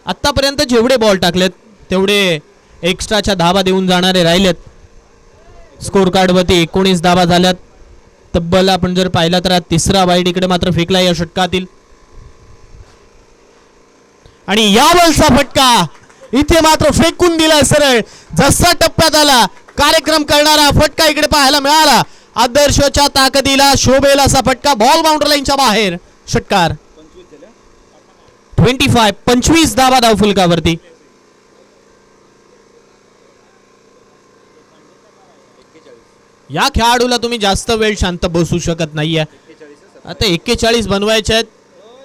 आतापर्यंत जेवढे बॉल टाकलेत तेवढे एक्स्ट्राच्या धावा देऊन जाणारे राहिलेत. स्कोर कार्ड वरती 19 धावा झाल्यात. तब्बल आपण जर पाहिला तर 3रा वाईड इकडे मात्र फेकला या षटकातील. आणि या बॉलचा फटका इथे मात्र फेकून दिला सरळ. जसा टप्प्यात आला कार्यक्रम करणारा फटका इकडे पाहायला मिळाला. आदर्शच्या ताकदीला शोभेल असा फटका. बॉल बाउंड्री लाईनच्या बाहेर. षटकार. 25 धावा धावफलकावरती. या खेळाडूला तुम्ही जास्त वेळ शांत बसू शकत नाहीये. आता 41 बनवायचे आहेत.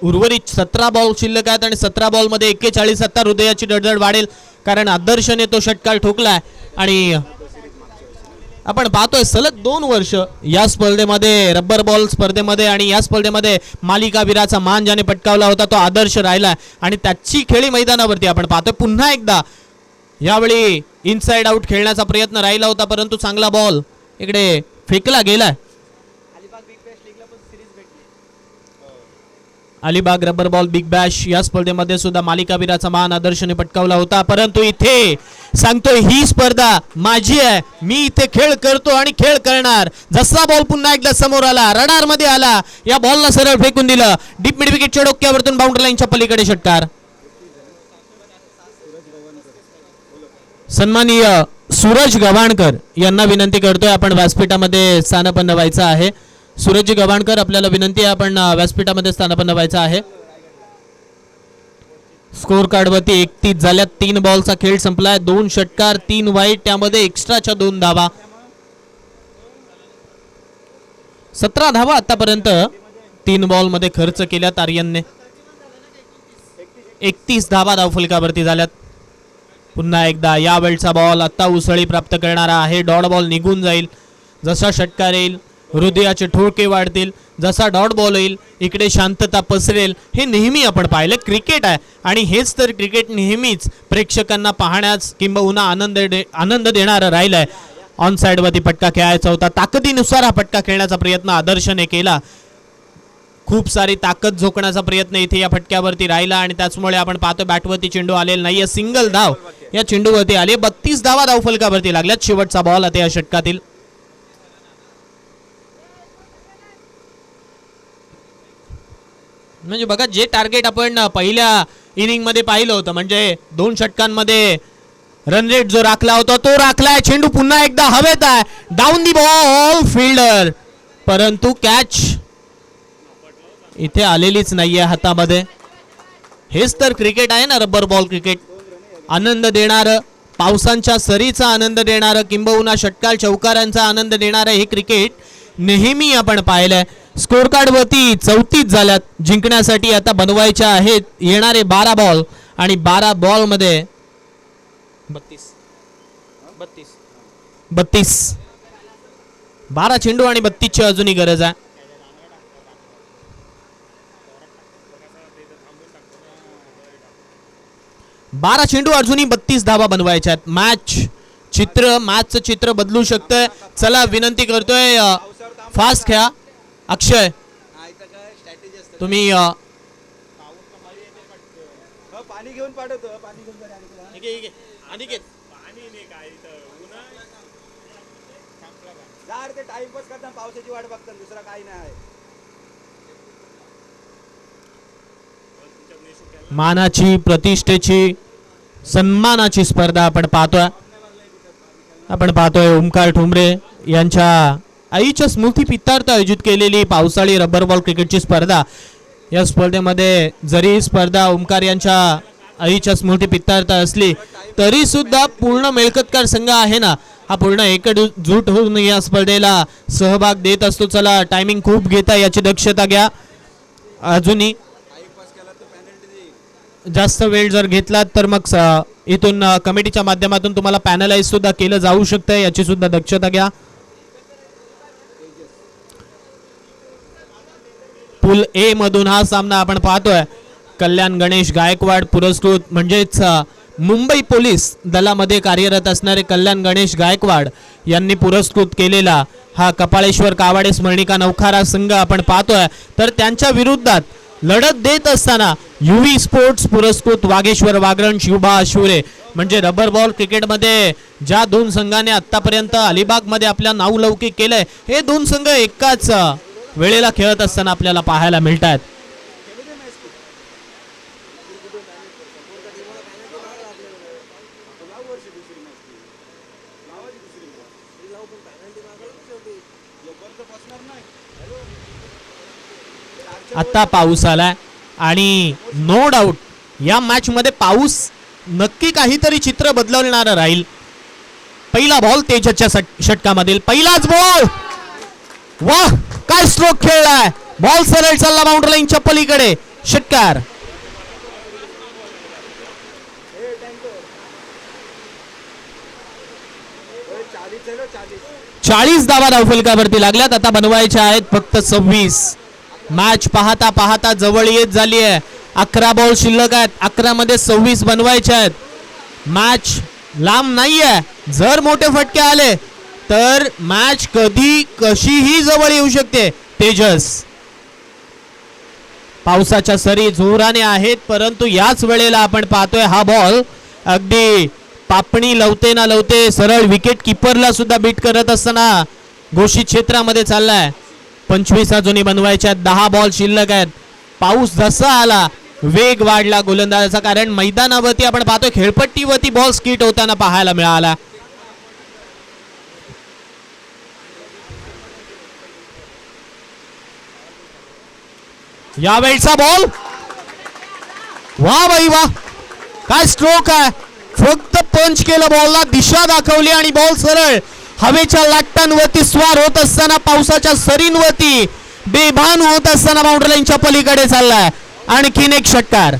उर्वरित 17 बॉल शिल्लक आहेत आणि 17 बॉल मध्ये 41. आता हृदयाची धडधड वाढेल कारण आदर्शने तो षटकार ठोकलाय. आणि आपण पाहतोय सलग 2 वर्ष या स्पर्धेमध्ये, रब्बर बॉल स्पर्धेमध्ये आणि या स्पर्धेमध्ये मालिकावीराचा मान ज्याने पटकावला होता तो आदर्श राहिला. आणि त्याची खेळी मैदानावरती आपण पाहतोय. पुन्हा एकदा यावेळी इनसाइड आउट खेळण्याचा प्रयत्न राहिला होता परंतु चांगला बॉल इकडे फेकला गेलाय. Alibag rubber ball big Bash या स्पर्धेमध्ये सुद्धा मालिकावीराचा मान आदर्शने पटकावला होता, परंतु इथे सांगतोय ही स्पर्धा माझी आहे, मी इथे खेळ करतो आणि खेळ करणार. जसा बॉल पुन्हा एकदा समोर आला, रडार मध्ये आला, या बॉलला सरळ फेकून दिलं, डीप मिड विकेटच्या डोक्यावरतून बाउंड्री लाईनच्या पलीकडे षटकार. सन्माननीय सूरज गव्हाणकर यांना विनंती करतोय आपण व्यासपीठामध्ये स्थानापन्न व्हायचं आहे. सूरज गव्हाणकर आपल्याला विनंती आहे आपण व्यासपीठामध्ये स्थानापन्न व्हायचं आहे. स्कोर कार्ड वरती 31 झाल्यात. 3 बॉलचा खेळ संपलाय. 2 षटकार 3 वाईट, त्यामध्ये एक्स्ट्राच्या 2 धावा. 17 धावा आतापर्यंत 3 बॉल मध्ये खर्च केल्यात आर्यनने. 31 धावा धावफलकावरती झाल्यात. पुन्हा एकदा या वेळचा बॉल आता उसळी प्राप्त करणारा आहे. डॉट बॉल निघून जाईल. जसा षटकार येईल हृदयाचे ठोके वाढतील. जसा डॉट बॉल येईल इकडे शांतता पसरेल. हे नेहमी आपण पाहिलं क्रिकेट आहे आणि हेच तर क्रिकेट नेहमीच प्रेक्षकांना पाहण्यास किंबहुना आनंद देणारं राहिलंय. ऑन साइड वरती फटका खेळायचा होता. ताकदीनुसार हा फटका खेळण्याचा प्रयत्न आदर्शने केला. खूप सारी ताकद झोकण्याचा प्रयत्न इथे या फटक्यावरती राहिला आणि त्याचमुळे आपण पाहतो बॅटवरती चेंडू आलेला नाहीये. सिंगल धाव या चेंडूवरती आले. 32 धावा धावफलकावरती लागल्यात. शेवटचा बॉल आता या षटकातील. म्हणजे बघा जे टार्गेट आपण पहिल्या इनिंग मध्ये पाहिलं होतं, म्हणजे 2 षटकांमध्ये रन रेट जो राखला होता तो राखलाय. चेंडू पुन्हा एकदा हवेत आहे. डाऊन दी बॉल फिल्डर, परंतु कॅच इथे आलेलीच नाहीये हातामध्ये. हेच तर क्रिकेट आहे ना, रबर बॉल क्रिकेट. आनंद देणारं, पावसांच्या सरीचा आनंद देणारं किंबहुना षटकार चौकारांचा आनंद देणारं हे क्रिकेट नेहमी आपण पाहिलंय. स्कोर कार्ड वरती 34 झाल्यात. जिंकण्यासाठी आता बनवायच्या आहेत येणारे 12 बॉल आणि 12 बॉल मध्ये 32 12 चेंडू आणि 32 ची अजूनही गरज आहे. बारा चेंडू अजूनही 32 धावा बनवायच्या आहेत. मॅचचं चित्र बदलू शकतंय. चला विनंती करतोय फास्ट खेळा. अक्षय तुम्ही पाणी घेऊन पाठवतो. पाणी घेऊन ते टाइमपास करता पावसाची वाट बघतात, दुसरा काही नाही. मानाची, प्रतिष्ठेची, सन्मानाची स्पर्धा आपण पाहतोय ओमकार ठोंबरे यांच्या आईच्या स्मृती पित्तार्थ आयोजित केलेली पावसाळी रबर बॉल क्रिकेटची स्पर्धा. या स्पर्धेमध्ये जरी स्पर्धा ओमकार यांच्या आईच्या स्मृती पित्तार्थ असली तरी सुद्धा पूर्ण मेळकतकार संघ आहे ना, हा पूर्ण एकजूट होऊन या स्पर्धेला सहभाग देत असतो. चला टायमिंग खूप घेता याची दक्षता घ्या. अजूनही जास्त वेळ जर घेतला तर मग इथून कमिटीच्या माध्यमातून तुम्हाला पॅनलाइज सुद्धा केलं जाऊ शकतं, याची सुद्धा दक्षता घ्या. पूल ए मधून हा सामना आपण पाहतोय. कल्याण गणेश गायकवाड पुरस्कृत, म्हणजेच मुंबई पोलीस दलामध्ये कार्यरत असणारे कल्याण गणेश गायकवाड यांनी पुरस्कृत केलेला हा कपाळेश्वर कावाडे स्मरणिका नौखारा संघ आपण पाहतोय. तर त्यांच्या विरोधात लढत देत असताना युवी स्पोर्ट्स पुरस्कृत वागेश्वर वागरण शिवबा शिवरे, म्हणजे रबर बॉल क्रिकेटमध्ये ज्या 2 संघाने आतापर्यंत अलिबागमध्ये आपल्या नावलौकिक केलंय, हे 2 संघ एकाच वेळेला खेळत असताना आपल्याला पाहायला मिळतात. आता पाऊस आलाय आणि नो डाऊट या मॅच मध्ये पाऊस नक्की काहीतरी चित्र बदलवणारा राहील. पहिला बॉल तेजच्या षटकामधील पहिलाच बॉल. वाह, काय स्ट्रोक खेळलाय. बॉल सरळ चालला बाउंड्री लाईनच्या पलीकडे. षटकार. चाळीस धावा धावफलकावरती लागल्यात. आता बनवायच्या आहेत फक्त 26. मॅच पाहता पाहता जवळ येत झाली आहे. 11 बॉल शिल्लक आहेत. 11 मध्ये 26 बनवायचे आहेत. मॅच लांब नाहीये. जर मोठे फटके आले तर मॅच कधी कशीही जवळ येऊ शकते. तेजस पावसाच्या सरी जोराने आहेत, परंतु याच वेळेला आपण पाहतोय हा बॉल अगदी पापणी लवते ना लवते सरळ विकेट किपरला सुद्धा बीट करत असताना घोषित क्षेत्रामध्ये चाललाय. 25 अजूनही बनवायच्या, 10 बॉल शिल्लक आहेत. पाऊस जसा आला वेग वाढला गोलंदाजाचा, कारण मैदानावरती आपण पाहतोय खेळपट्टीवरती बॉल स्किट होताना पाहायला मिळाला. यावेळचा बॉल, वा बाई वा, काय स्ट्रोक आहे. फक्त पंच केलं, बॉलला दिशा दाखवली आणि बॉल सरळ हवेच्या लाटांवरती स्वार होत असताना पावसाच्या सरींवरती बेभान होत असताना बाउंड्री लाईनच्या पलीकडे चाललाय. आणखीन एक षटकार.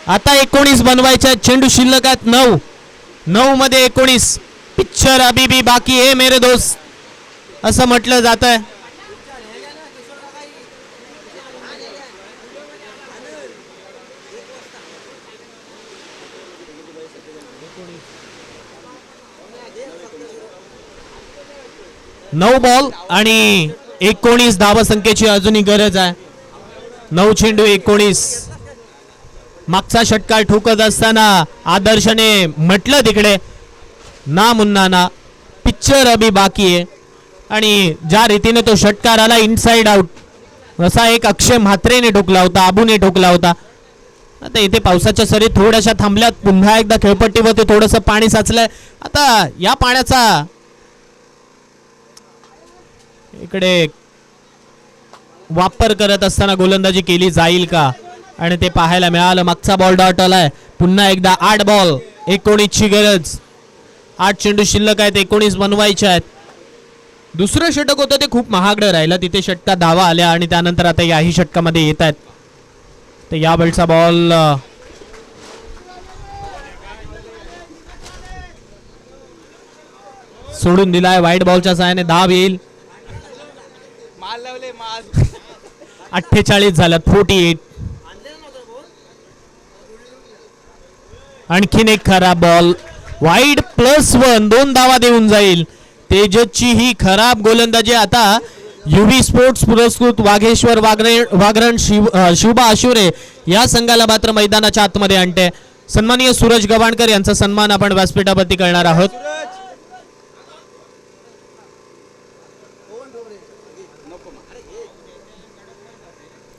आता 19 बनवायच्या, चेंडू शिल्लक आहेत 9 मध्ये 19. पिक्चर अभी भी बाकी है मेरे दोस्त असं म्हटलं जात आहे. नऊ बॉल आणि 19 धावसंख्येची अजूनही गरज आहे. 9 चेंडू 19. मागचा षटकार ठोकत असताना आदर्शने म्हटलं तिकडे ना मुन्ना ना, पिक्चर अभी बाकी आहे. आणि ज्या रीतीने तो षटकार आला इनसाइड आउट, असा एक अक्षय म्हात्रेने ठोकला होता, आबूने ठोकला होता. आता इथे पावसाच्या सरी थोड्याशा थांबल्यात, पुन्हा एकदा खेळपट्टीवरती थोडंसं पाणी साचलंय. आता या पाण्याचा इकडे वापर करत असताना गोलंदाजी केली जाईल का, आणि ते पाहायला मिळालं. मागचा बॉल डॉट आलाय. पुन्हा एकदा 8 बॉल 19 ची गरज. 8 चेंडू शिल्लक आहेत, 19 बनवायचे आहेत. दुसरं षटक होतं ते खूप महागडं राहिलं, तिथे षटका धावा आल्या आणि त्यानंतर आता याही षटकामध्ये येत आहेत. तर या बॉलचा बॉल सोडून दिलाय. वाईट बॉलच्या सहाय्याने धाव येईल. 48 झाल्यात, 48. आणखीन एक खराब बॉल, वाईड +1, 2 धावा देऊन जाईल. तेजसची ही खराब गोलंदाजी आता युवी स्पोर्ट्स पुरस्कृत वाघेश्वर वागरण शिवबा आशुरे या संघाला मात्र मैदानाच्या आतमध्ये आणते. सन्माननीय सूरज गवाणकर यांचा सन्मान आपण व्यासपीठावरती करणार आहोत.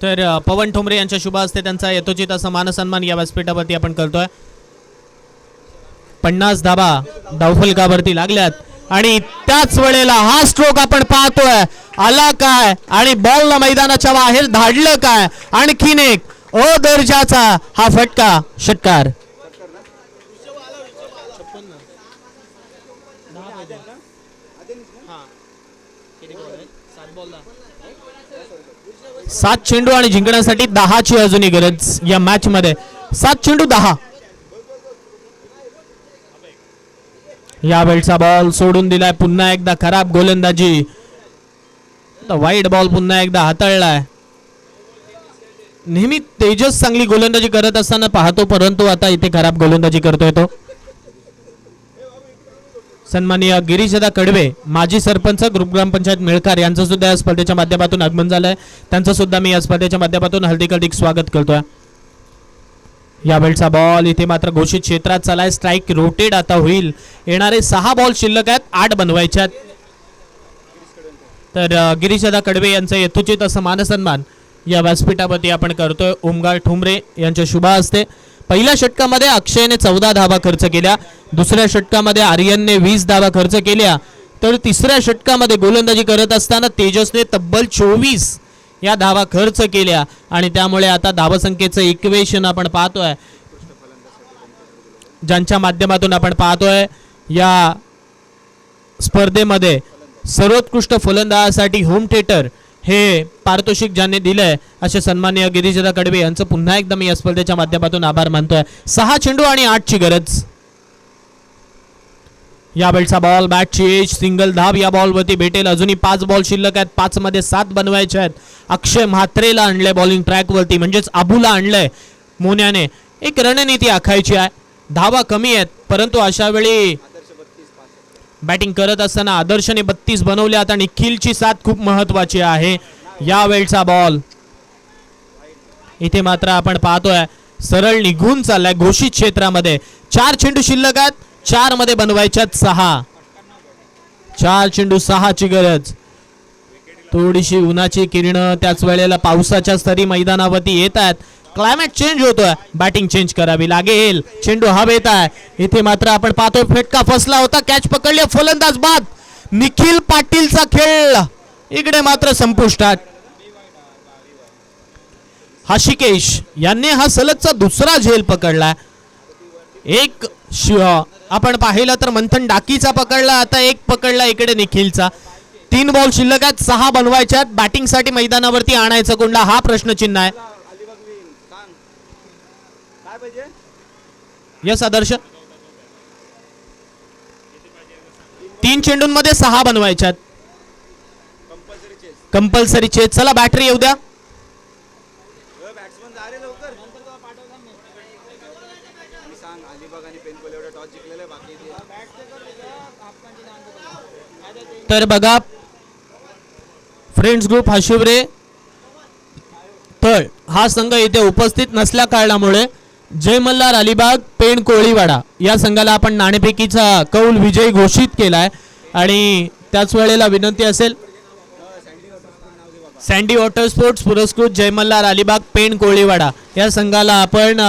तर पवन ठोंबरे यांच्या शुभ हस्ते त्यांचा यथोचित असा मानसन्मान या व्यासपीठावरती आपण करतोय. 50 धाबा धावफलकावरती लागल्यात आणि त्याच वेळेला हा स्ट्रोक आपण पाहतोय. आला काय आणि बॉल मैदानाच्या बाहेर धाडलं काय. आणखीन एक दर्जाचा हा फटका षटकार. सात चेंडू आणि जिंकण्यासाठी 10 ची अजूनही गरज या मॅच मध्ये. 7 चेंडू 10. या वेळचा बॉल सोडून दिलाय. पुन्हा एकदा खराब गोलंदाजी. वाईट बॉल पुन्हा एकदा हाताळलाय. नेहमी तेजस चांगली गोलंदाजी करत असताना पाहतो, परंतु आता इथे खराब गोलंदाजी करतोय तो. सन्माननीय गिरीशदा कडवे माजी सरपंच ग्रुप ग्रामपंचायत मेळकार यांचं सुद्धा या स्पर्धेच्या माध्यमातून आगमन झालंय. त्यांचं सुद्धा मी या स्पर्धेच्या माध्यमातून हल्दीकर्दिक स्वागत करतोय. यावेळचा बॉल इथे मात्र घोषित क्षेत्रात चालाय. स्ट्राइक रोटेड आता होईल. येणारे 6 बॉल शिल्लक आहेत, 8 बनवायच्यात. तर गिरीशदा कडवे यांचं यथोचित असं मानसन्मान या व्यासपीठावरती आपण करतोय ओमकार ठोंबरे यांच्या शुभ हस्ते. पहिल्या षटकामध्ये अक्षयने 14 धावा खर्च केल्या. दुसऱ्या षटकामध्ये आर्यनने 20 धावा खर्च केल्या. तर तिसऱ्या षटकामध्ये गोलंदाजी करत असताना तेजसने तब्बल 24 या धावा खर्च केल्या आणि त्यामुळे आता धावसंख्येचं इक्वेशन आपण पाहतोय, ज्यांच्या माध्यमातून आपण पाहतोय या स्पर्धेमध्ये सर्वोत्कृष्ट फलंदाजासाठी होम थिएटर हे पारितोषिक ज्यांनी दिलंय असे सन्माननीय गिरीशदा कडवे यांचं पुन्हा एकदा मी या स्पर्धेच्या माध्यमातून आभार मानतोय. 6 चेंडू आणि 8 ची गरज. या वेळचा बॉल बॅटची एज, सिंगल धाव या बॉलवरती भेटेल. अजूनही 5 बॉल शिल्लक आहेत, 5 मध्ये 7 बनवायचे आहेत. अक्षय म्हात्रेला आणलंय बॉलिंग ट्रॅक वरती, म्हणजेच अबूला आणलंय मोन्याने. एक रणनीती आखायची आहे. धावा कमी आहेत, परंतु अशा वेळी बॅटिंग करत असताना आदर्शने 32 बनवले. आता निखिलची साथ खूप महत्वाची आहे. या वेळचा बॉल इथे मात्र आपण पाहतोय सरळ निघून चाललाय घोषित क्षेत्रामध्ये. 4 चेंडू शिल्लक आहेत, 4 मध्ये बनवायच्यात 6. 4 चेंडू 6 ची गरज. थोडीशी उन्हाची किरणं त्याच वेळेला पावसाच्या सरी मैदानावरती येत आहेत. क्लायमेट चेंज होतोय, बॅटिंग चेंज करावी लागेल. चेंडू हवेत आहे. इथे मात्र आपण पाहतोय फटका फसला होता, कॅच पकडली, फलंदाज बाद. निखिल पाटीलचा खेळ इकडे मात्र संपुष्टात. हशिकेश यांनी हा सलगचा दुसरा झेल पकडला. एक आपण पाहिलं तर मंथन डाकीचा पकडला, आता एक पकडला इकडे निखिलचा. 3 बॉल शिल्लक आहेत, 6 बनवायच्यात. बॅटिंगसाठी मैदानावरती आणायचं कोणला हा प्रश्नचिन्ह आहे. काय पाहिजे? यस आदर्श. 3 चेंडूंमध्ये 6 बनवायच्यात. Compulsory chase. चला बॅटरी येऊ द्या. बॅट्समन जा रे लवकर. सांग अलिबाग आणि पेनकोल एवढे टॉस जिंकलेले बाकी तर बघा फ्रेंड्स ग्रुप हशिवरे तळ हा संघ इथे उपस्थित नसल्या कारणामुळे जय मल्हार अलिबाग पेण कोळीवाडा या संघाला आपण नाणेफेकीचा कौल विजयी घोषित केलाय. आणि त्याच वेळेला विनंती असेल सँडी वॉटर स्पोर्ट्स पुरस्कृत जय मल्हार अलिबाग पेण कोळीवाडा या संघाला आपण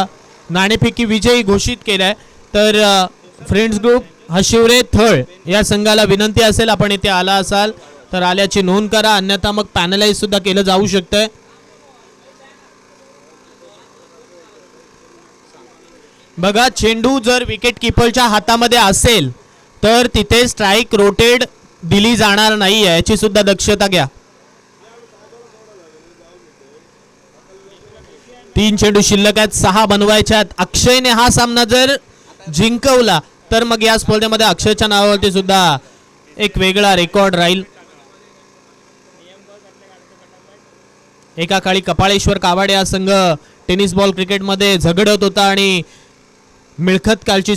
नाणेफेकी विजयी घोषित केलाय. तर फ्रेंड्स ग्रुप हशिवरे थळ या संघाला विनंती असेल आपण इथे आला असाल तर आल्याची नोंद करा, अन्यथा मग पॅनलाइज सुद्धा केलं जाऊ शकतंय. बघा चेंडू जर विकेट किपरच्या हातामध्ये असेल तर तिथे स्ट्राईक रोटेड दिली जाणार नाही आहे, याची सुद्धा दक्षता घ्या. 3 चेंडू शिल्लक आहेत, 6 बनवायच्यात. अक्षयने हा सामना जर जिंकवला तर मग या स्पर्धेमध्ये अक्षयच्या नावावरती सुद्धा एक वेगळा रेकॉर्ड राहील. एका काळी कपाळेश्वर कावाडे हा संघ टेनिस बॉल क्रिकेटमध्ये झगडत होता आणि मिळखत कालची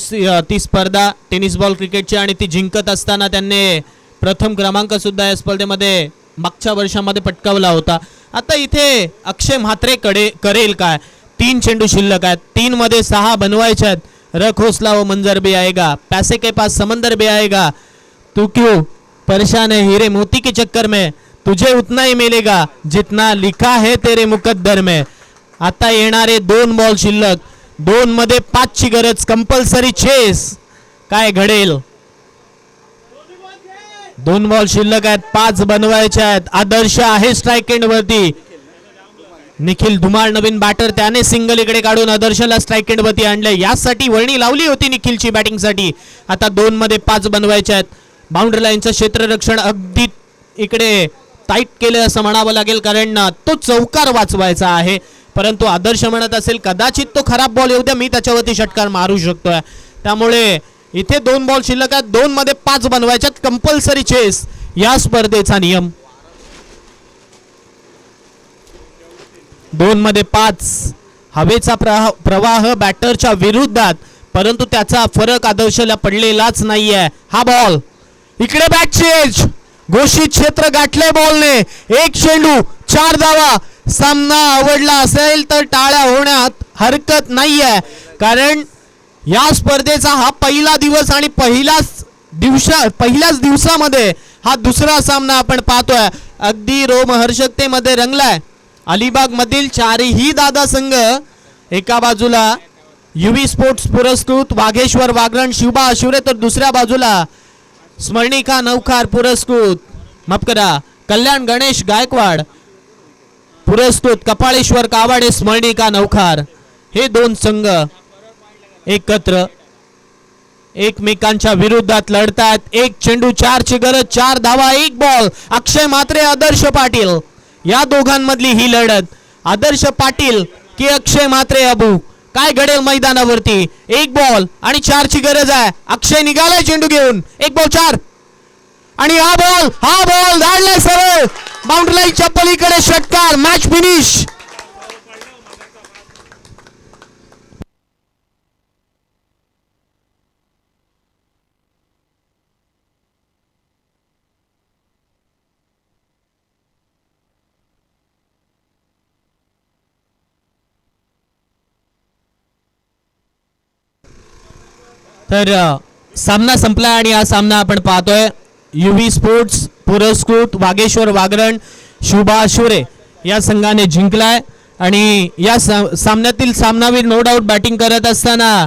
ती स्पर्धा टेनिस बॉल क्रिकेटची आणि ती जिंकत असताना त्यांनी प्रथम क्रमांक सुद्धा या स्पर्धेमध्ये मागच्या वर्षामध्ये पटकावला होता. आता इथे अक्षय म्हात्रे करेल काय? 3 चेंडू शिल्लक आहेत, 3 मध्ये 6 बनवायच्यात. रख हौसला वो मंजर भी आएगा, पैसे के पास समंदर भी आएगा, तू क्यों परेशान है हीरे मोती के चक्कर में, तुझे उतना ही मिलेगा जितना लिखा है तेरे मुकद्दर में. आता येणारे 2 बॉल शिल्लक, 2 मध्ये 5 ची गरज. Compulsory chess. काय घडेल? 2 बॉल शिल्लक आहेत, 5 बनवायचे आहेत. आदर्श आहे स्ट्राईक एंड वरती. निखिल धुमाळ नवीन बॅटर, त्याने सिंगल इकडे काढून आदर्शला स्ट्राईक एंड वरती आणले. यासाठी वर्णी लावली होती निखिलची बॅटिंगसाठी. आता 2 मध्ये 5 बनवायचे आहेत. बाउंड्री लाईनचं क्षेत्ररक्षण अगदी इकडे टाईट केलं असं म्हणावं लागेल, कारण तो चौकार वाचवायचा आहे. परंतु आदर्श म्हणत असेल कदाचित तो खराब बॉल येऊ द्या, मी त्याच्यावरती षटकार मारू शकतोय. त्यामुळे इथे 2 बॉल शिल्लक आहेत, 2 मध्ये 5 बनवायच्यात. कंपल्सरी चेस या स्पर्धेचा नियम. 2 मध्ये 5. हवेचा प्रवाह बॅटरच्या विरुद्धात, परंतु त्याचा फरक आदर्शला पडलेलाच नाहीये. हा बॉल इकडे बॅट चेंज, घोषित क्षेत्र गाठले बॉलने. 1 चेंडू 4 धावा. सामना आवडला असेल तर टाळ्या होण्यात हरकत नाहीये, कारण या स्पर्धेचा हा पहिला दिवस आणि पहिल्याच दिवसामध्ये हा दुसरा सामना आपण पाहतोय. अगदी रोमहर्षकतेमध्ये रंगलाय. अलिबाग मधील 4ही दादा संघ एका बाजूला युवी स्पोर्ट्स पुरस्कृत वाघेश्वर वागरण शिवबा आशिवरे, तर दुसऱ्या बाजूला स्मरणिका नौखार पुरस्कृत माफ करा कल्याण गणेश गायकवाड पुरस्कृत कपाळेश्वर कावाडे स्मरणिका नौखार. हे 2 संघ एकत्र एकमेकांच्या विरुद्धात लढतात. 1 चेंडू 4 ची गरज, 4 धावा 1 बॉल. अक्षय म्हात्रे आदर्श पाटील या दोघांमधली ही लढत. आदर्श पाटील की अक्षय म्हात्रे अबू, काय घडेल मैदानावरती? 1 बॉल आणि 4 ची गरज आहे. अक्षय निघालाय चेंडू घेऊन, 1 बॉल 4 आणि हा बॉल धाडलाय सरळ बाउंड्री लाईनच्या पलीकडे. षटकार, मॅच फिनिश. तर सामना संपला आणि हा सामना आपण पाहतोय युवी स्पोर्ट्स पुरस्कृत वागेश्वर वागरण शुभा शुरे या संघाने जिंकलाय आणि या सामन्यातील सामनावीर नो डाऊट बॅटिंग करत असताना